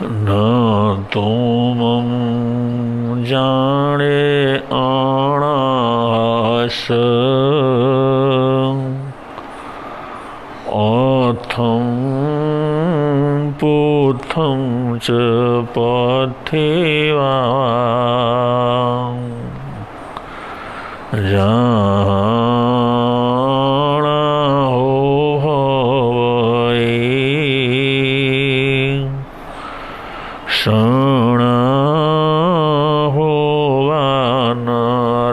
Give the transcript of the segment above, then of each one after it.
न तुम जाने आणास अथम पुथम च पथिवा जाना हो भवै शरणा होवा न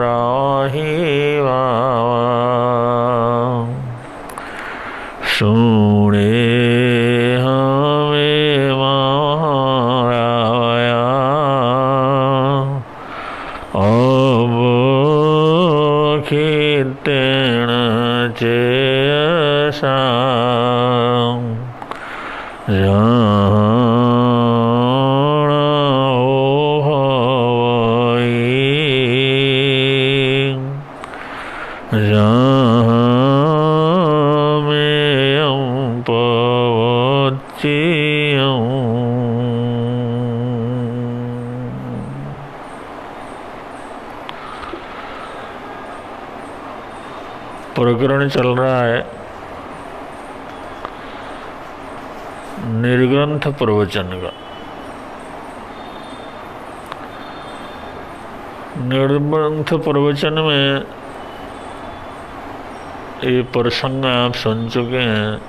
राहिवा सुने हमें माया अब खितेण चेसा प्रकरण चल रहा है निर्ग्रंथ प्रवचन का। निर्ग्रंथ प्रवचन में ये प्रसंग आप सुन चुके हैं।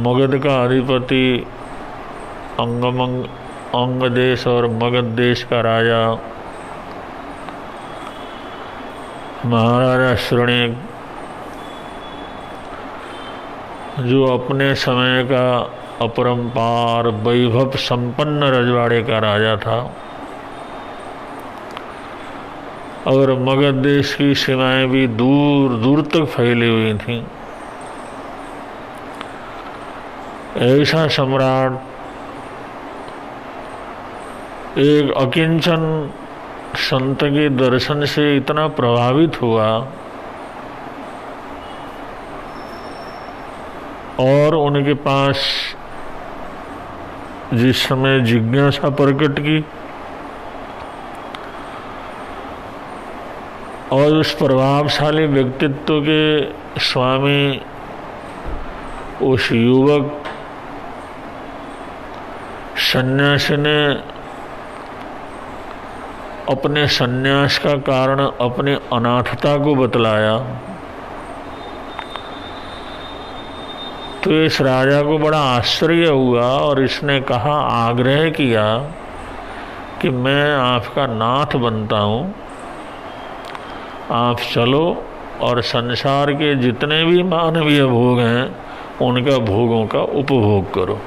मगध का अधिपति अंग देश और मगध देश का राजा महाराजा शृणिक, जो अपने समय का अपरंपार वैभव संपन्न रजवाड़े का राजा था और मगध देश की सीमाएं भी दूर दूर तक फैली हुई थीं। ऐसा सम्राट एक अकिंचन संत के दर्शन से इतना प्रभावित हुआ और उनके पास जिस समय जिज्ञासा प्रकट की और उस प्रभावशाली व्यक्तित्व के स्वामी उस युवक सन्यासी ने अपने सन्यास का कारण अपनी अनाथता को बतलाया, तो इस राजा को बड़ा आश्चर्य हुआ और इसने कहा, आग्रह किया कि मैं आपका नाथ बनता हूँ, आप चलो और संसार के जितने भी मानवीय भोग हैं उनका भोगों का उपभोग करो।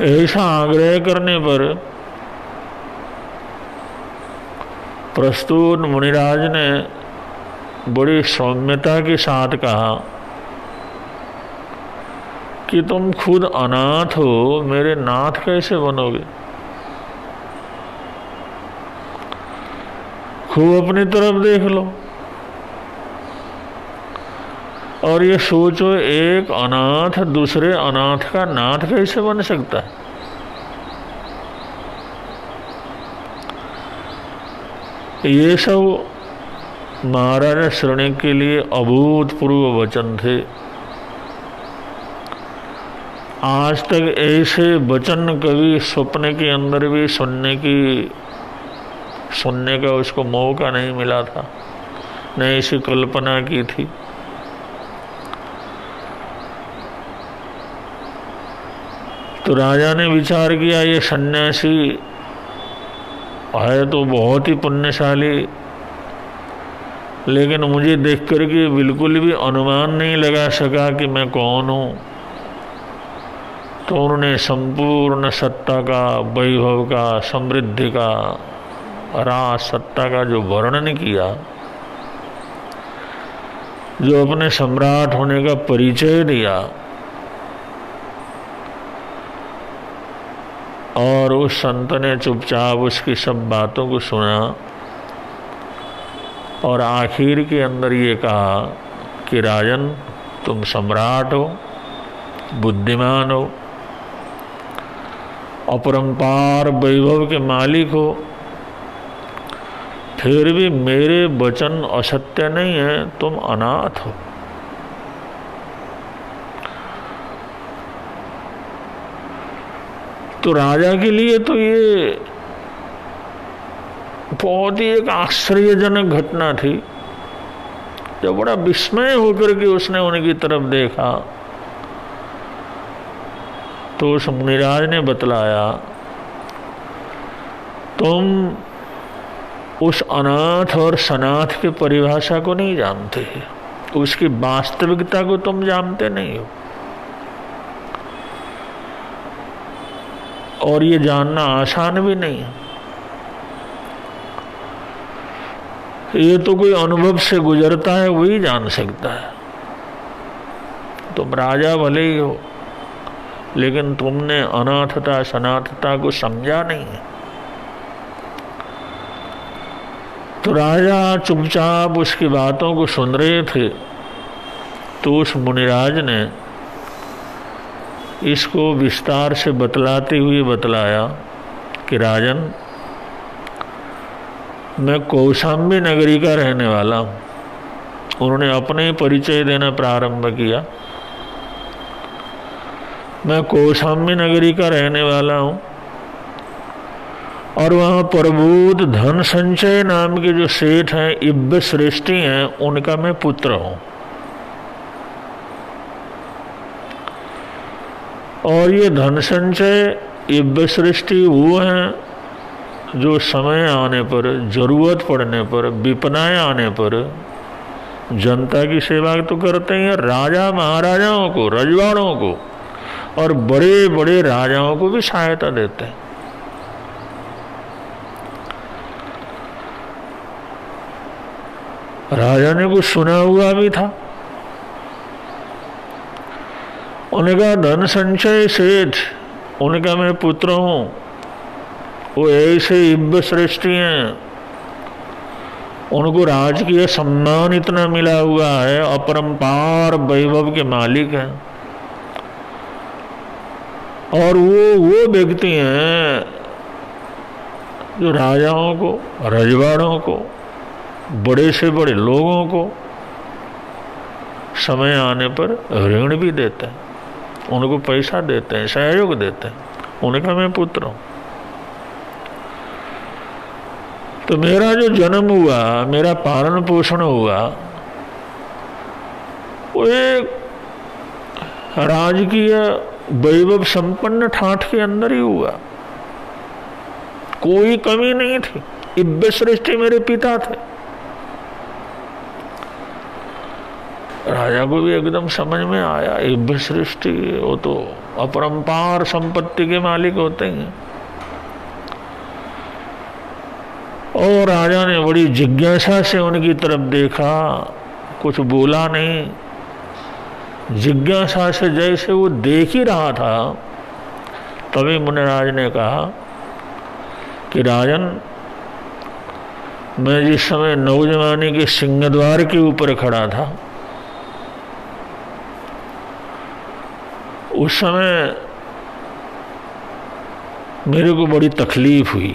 ऐसा आग्रह करने पर प्रस्तुत मुनिराज ने बड़ी सौम्यता के साथ कहा कि तुम खुद अनाथ हो, मेरे नाथ कैसे बनोगे? खूब अपनी तरफ देख लो और ये सोचो, एक अनाथ दूसरे अनाथ का नाथ कैसे बन सकता है? ये सब महाराजा शृणिक के लिए अभूतपूर्व वचन थे। आज तक ऐसे वचन कभी स्वप्न के अंदर भी सुनने का उसको मौका नहीं मिला था, न ऐसी कल्पना की थी। तो राजा ने विचार किया, ये सन्यासी है तो बहुत ही पुण्यशाली, लेकिन मुझे देख करके बिल्कुल भी अनुमान नहीं लगा सका कि मैं कौन हूँ। तो उन्होंने संपूर्ण सत्ता का, वैभव का, समृद्धि का, राज सत्ता का जो वर्णन किया, जो अपने सम्राट होने का परिचय दिया, और उस संत ने चुपचाप उसकी सब बातों को सुना और आखिर के अंदर ये कहा कि राजन, तुम सम्राट हो, बुद्धिमान हो, अपरंपार वैभव के मालिक हो, फिर भी मेरे वचन असत्य नहीं है, तुम अनाथ हो। तो राजा के लिए तो ये बहुत ही एक आश्चर्यजनक घटना थी। जब बड़ा विस्मय होकर के उसने उनकी तरफ देखा तो उस मुनिराज ने बतलाया, तुम उस अनाथ और सनाथ की परिभाषा को नहीं जानते, उसकी वास्तविकता को तुम जानते नहीं हो, और ये जानना आसान भी नहीं है। ये तो कोई अनुभव से गुजरता है वही जान सकता है। तुम राजा भले ही हो, लेकिन तुमने अनाथता सनाथता को समझा नहीं है। तो राजा चुपचाप उसकी बातों को सुन रहे थे। तो उस मुनिराज ने इसको विस्तार से बतलाते हुए बतलाया कि राजन, मैं कौशाम्बी नगरी का रहने वाला हूँ। उन्होंने अपने परिचय देना प्रारंभ किया। मैं कौशाम्बी नगरी का रहने वाला हूँ और वहाँ प्रबोध धन संचय नाम के जो सेठ हैं, इब्ब श्रेष्ठी हैं, उनका मैं पुत्र हूँ। और ये धन संचय इब्ब सृष्टि वो हैं जो समय आने पर, जरूरत पड़ने पर, विपदाएं आने पर जनता की सेवा तो करते हैं। राजा महाराजाओं को, रजवाड़ों को और बड़े बड़े राजाओं को भी सहायता देते हैं। राजा ने कुछ सुना हुआ भी था। उनका धन संचय सेठ, उनका मैं पुत्र हूँ, वो ऐसे इब्ब सृष्टि हैं, उनको राजकीय सम्मान इतना मिला हुआ है, अपरंपार वैभव के मालिक हैं। और वो व्यक्ति हैं जो राजाओं को, रजवाड़ों को, बड़े से बड़े लोगों को समय आने पर ऋण भी देते हैं, उनको पैसा देते हैं, सहयोग देते हैं। उनका मैं पुत्र हूँ। तो मेरा जो जन्म हुआ, मेरा पालन पोषण हुआ, वो एक राजकीय वैभव संपन्न ठाठ के अंदर ही हुआ। कोई कमी नहीं थी। इब्ब सृष्टि मेरे पिता थे। राजा को भी एकदम समझ में आया, इब्ब सृष्टि वो तो अपरंपार संपत्ति के मालिक होते हैं। और राजा ने बड़ी जिज्ञासा से उनकी तरफ देखा, कुछ बोला नहीं। जिज्ञासा से जैसे वो देख ही रहा था, तभी मुनिराज ने कहा कि राजन, मैं जिस समय नौजवानी के सिंहद्वार के ऊपर खड़ा था, उस समय मेरे को बड़ी तकलीफ हुई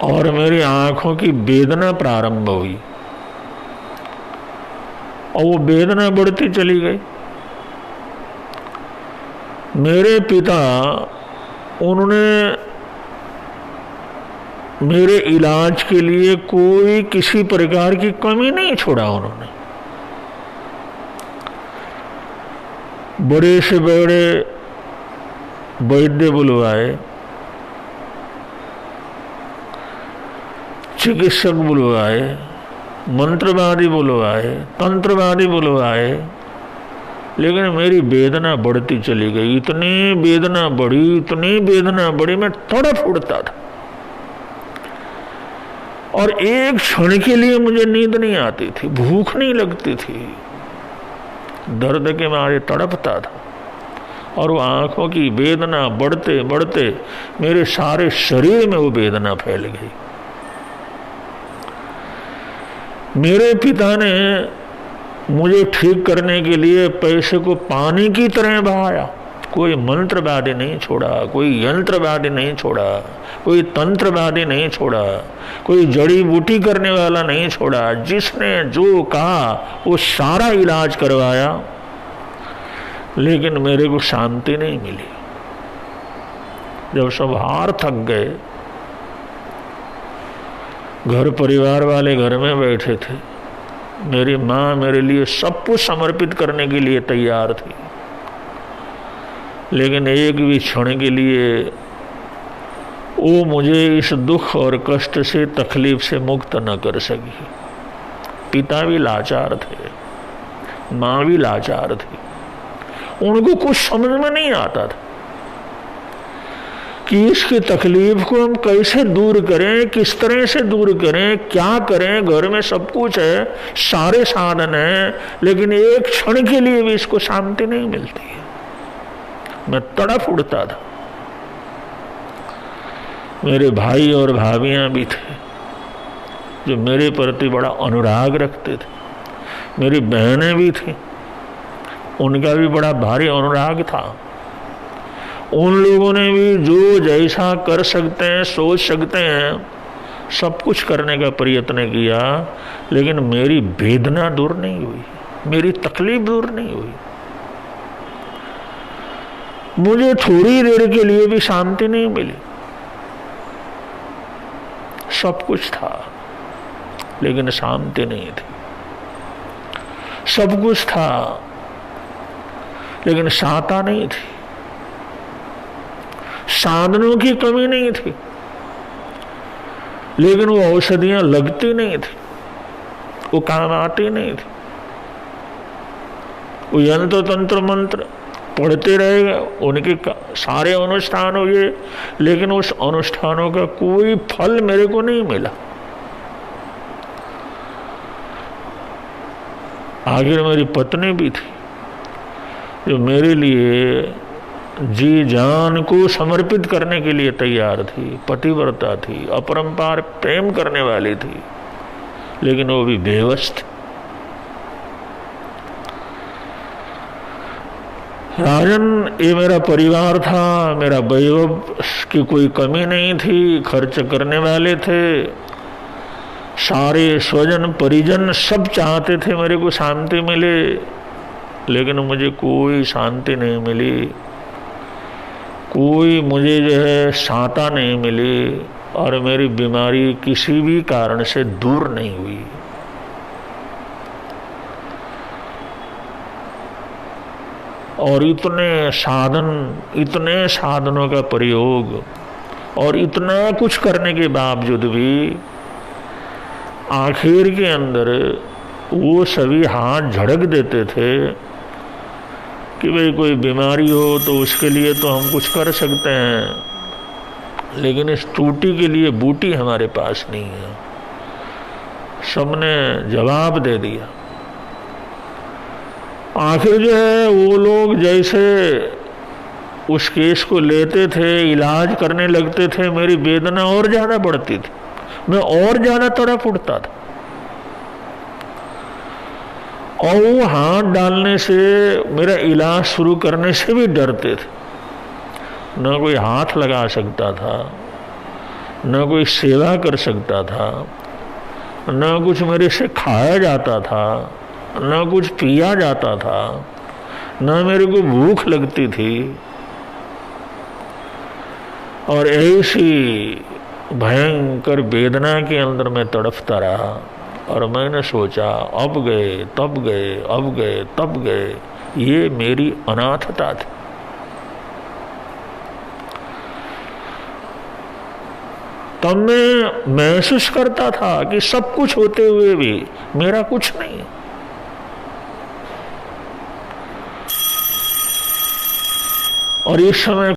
और मेरी आंखों की वेदना प्रारंभ हुई और वो वेदना बढ़ती चली गई। मेरे पिता, उन्होंने मेरे इलाज के लिए कोई किसी प्रकार की कमी नहीं छोड़ा। उन्होंने बड़े से बड़े वैद्य बुलवाए, चिकित्सक बुलवाए, मंत्रवादी बुलवाए, तंत्रवादी बुलवाए, लेकिन मेरी वेदना बढ़ती चली गई। इतनी वेदना बढ़ी, इतनी वेदना बढ़ी, मैं तड़प उठता था और एक क्षण के लिए मुझे नींद नहीं आती थी, भूख नहीं लगती थी, दर्द के मारे तड़पता था। और वो आंखों की वेदना बढ़ते बढ़ते मेरे सारे शरीर में वो वेदना फैल गई। मेरे पिता ने मुझे ठीक करने के लिए पैसे को पानी की तरह बहाया। कोई मंत्रवादी नहीं छोड़ा, कोई यंत्रवादी नहीं छोड़ा, कोई तंत्रवादी नहीं छोड़ा, कोई जड़ी बूटी करने वाला नहीं छोड़ा। जिसने जो कहा वो सारा इलाज करवाया, लेकिन मेरे को शांति नहीं मिली। जब सब हार थक गए, घर परिवार वाले घर में बैठे थे, मेरी माँ मेरे लिए सब कुछ समर्पित करने के लिए तैयार थी, लेकिन एक भी क्षण के लिए वो मुझे इस दुख और कष्ट से, तकलीफ से मुक्त न कर सकी। पिता भी लाचार थे, माँ भी लाचार थी। उनको कुछ समझ में नहीं आता था कि इसकी तकलीफ को हम कैसे दूर करें, किस तरह से दूर करें, क्या करें। घर में सब कुछ है, सारे साधन हैं, लेकिन एक क्षण के लिए भी इसको शांति नहीं मिलती है। मैं तड़प उठता था। मेरे भाई और भाभियां भी थे जो मेरे प्रति बड़ा अनुराग रखते थे। मेरी बहनें भी थी, उनका भी बड़ा भारी अनुराग था। उन लोगों ने भी जो जैसा कर सकते हैं, सोच सकते हैं, सब कुछ करने का प्रयत्न किया, लेकिन मेरी वेदना दूर नहीं हुई, मेरी तकलीफ दूर नहीं हुई। मुझे थोड़ी देर के लिए भी शांति नहीं मिली। सब कुछ था, लेकिन शांति नहीं थी। सब कुछ था, लेकिन शांति नहीं थी। साधनों की कमी नहीं थी, लेकिन वो औषधियां लगती नहीं थी, वो काम आती नहीं थी। वो यंत्र तंत्र मंत्र पढ़ते रहेगा, उनके सारे अनुष्ठान हुए, लेकिन उस अनुष्ठानों का कोई फल मेरे को नहीं मिला। आखिर मेरी पत्नी भी थी जो मेरे लिए जी जान को समर्पित करने के लिए तैयार थी, पतिव्रता थी, अपरंपार प्रेम करने वाली थी, लेकिन वो भी बेवश थी। राजन, ये मेरा परिवार था, मेरा वैभव की कोई कमी नहीं थी, खर्च करने वाले थे, सारे स्वजन परिजन सब चाहते थे मेरे को शांति मिले, लेकिन मुझे कोई शांति नहीं मिली, कोई मुझे जो है शांता नहीं मिली, और मेरी बीमारी किसी भी कारण से दूर नहीं हुई। और इतने साधनों का प्रयोग और इतना कुछ करने के बावजूद भी आखिर के अंदर वो सभी हाथ झड़क देते थे कि भाई कोई बीमारी हो तो उसके लिए तो हम कुछ कर सकते हैं, लेकिन इस टूटी के लिए बूटी हमारे पास नहीं है। सबने जवाब दे दिया। आखिर जो है वो लोग जैसे उस केस को लेते थे, इलाज करने लगते थे, मेरी वेदना और ज्यादा बढ़ती थी, मैं और ज्यादा तड़प उठता था। और वो हाथ डालने से, मेरा इलाज शुरू करने से भी डरते थे। न कोई हाथ लगा सकता था, न कोई सेवा कर सकता था, न कुछ मेरे से खाया जाता था, न कुछ पिया जाता था, न मेरे को भूख लगती थी। और ऐसी भयंकर वेदना के अंदर मैं तड़पता रहा। और मैंने सोचा, अब गए तब गए, अब गए तब गए, ये मेरी अनाथता थी। तब मैं महसूस करता था कि सब कुछ होते हुए भी मेरा कुछ नहीं है। और इस समय